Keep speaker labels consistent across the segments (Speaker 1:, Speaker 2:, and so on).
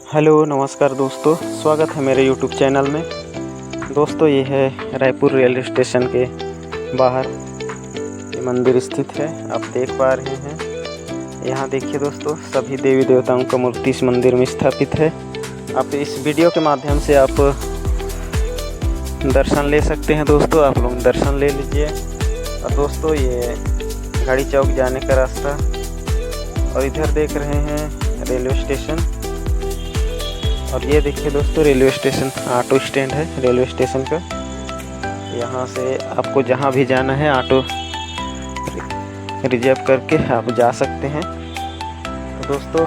Speaker 1: Hello नमस्कार दोस्तों, स्वागत है मेरे यूट्यूब चैनल में। दोस्तों ये है रायपुर रेलवे स्टेशन के बाहर ये मंदिर स्थित है, आप देख पा रहे हैं। यहाँ देखिए दोस्तों, सभी देवी देवताओं का मूर्ति इस मंदिर में स्थापित है। आप इस वीडियो के माध्यम से आप दर्शन ले सकते हैं। दोस्तों आप लोग दर्शन ले लीजिए। और दोस्तों ये घाड़ी चौक जाने का रास्ता, और इधर देख रहे हैं रेलवे स्टेशन। और ये देखिए दोस्तों रेलवे स्टेशन, ऑटो स्टैंड है रेलवे स्टेशन का। यहाँ से आपको जहाँ भी जाना है ऑटो रिजर्व करके आप जा सकते हैं। तो दोस्तों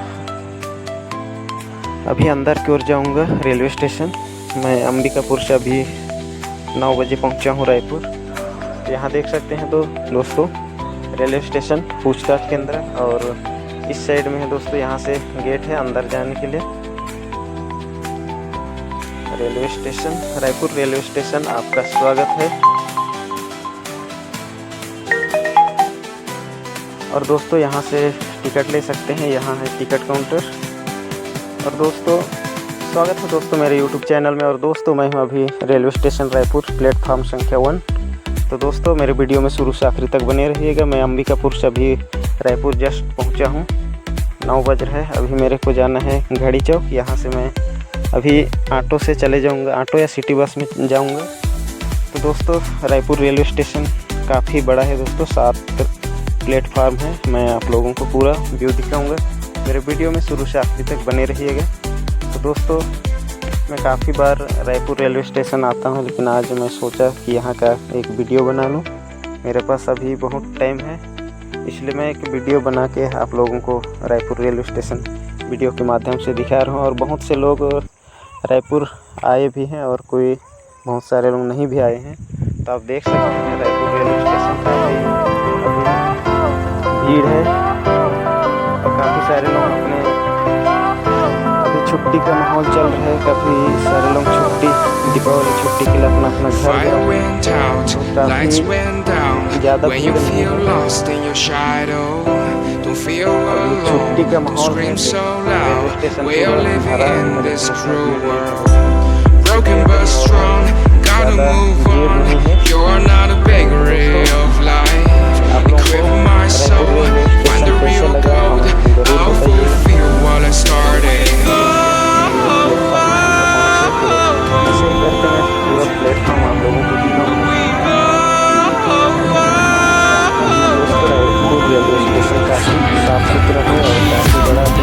Speaker 1: अभी अंदर की ओर जाऊँगा रेलवे स्टेशन। मैं अंबिकापुर से अभी 9 बजे पहुँचा हूँ रायपुर। तो यहाँ देख सकते हैं दोस्तों रेलवे स्टेशन पूछताछ केंद्र, और इस साइड में है दोस्तों, यहाँ से गेट है अंदर जाने के लिए। Railway station, Raipur railway station आपका स्वागत है। और दोस्तों यहाँ से टिकट ले सकते हैं, यहाँ है टिकट काउंटर। और दोस्तों स्वागत है दोस्तों मेरे यूट्यूब चैनल में। और दोस्तों मैं हूँ अभी रेलवे स्टेशन रायपुर, प्लेटफार्म संख्या 1। तो दोस्तों मेरे वीडियो में शुरू से आखिरी तक बने रहिएगा। मैं अंबिकापुर से अभी रायपुर जस्ट पहुँचा हूँ, 9 बज रहा है। अभी मेरे को जाना है घाड़ी चौक। यहाँ से मैं अभी ऑटो से चले जाऊंगा, ऑटो या सिटी बस में जाऊंगा। तो दोस्तों रायपुर रेलवे स्टेशन काफ़ी बड़ा है दोस्तों, 7 प्लेटफार्म है। मैं आप लोगों को पूरा व्यू दिखाऊंगा। मेरे वीडियो में शुरू से आखिरी तक बने रहिएगा। तो दोस्तों मैं काफ़ी बार रायपुर रेलवे स्टेशन आता हूं, लेकिन आज मैं सोचा कि यहाँ का एक वीडियो बना लूँ। मेरे पास अभी बहुत टाइम है, इसलिए मैं एक वीडियो बना के आप लोगों को रायपुर रेलवे स्टेशन वीडियो के माध्यम से दिखा रहा हूँ। और बहुत से लोग रायपुर आए भी हैं और बहुत सारे लोग नहीं भी आए हैं। तो आप देख सकते हैं रायपुर रेलवे स्टेशन काफ़ी भीड़ है, और काफ़ी सारे लोग अपने अभी छुट्टी का माहौल चल रहा है। काफ़ी सारे लोग छुट्टी, दीपावली छुट्टी के लिए अपना घर गए। काफ़ी ज़्यादा भीड़ नहीं है, छुट्टी का माहौल है। Railway station
Speaker 2: broken but strong, gotta move on. You're not a bakery of life. Equip my soul, find the real code. I'll fulfill what I started.
Speaker 1: Platform आप लोगों को रेलवे स्टेशन काफ़ी साफ सुथरा है और काफ़ी बड़ा है।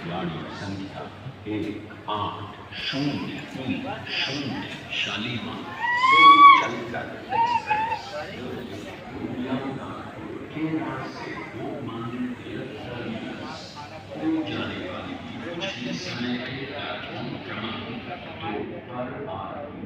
Speaker 3: गाड़ी संख्या 1803 शालीमार चलकर एक्सप्रेस केरल से लोकमान्य तिलक टर्मिनस जाने वाली पिछले समय के प्लेटफॉर्म क्रमांक 2 पर आ रही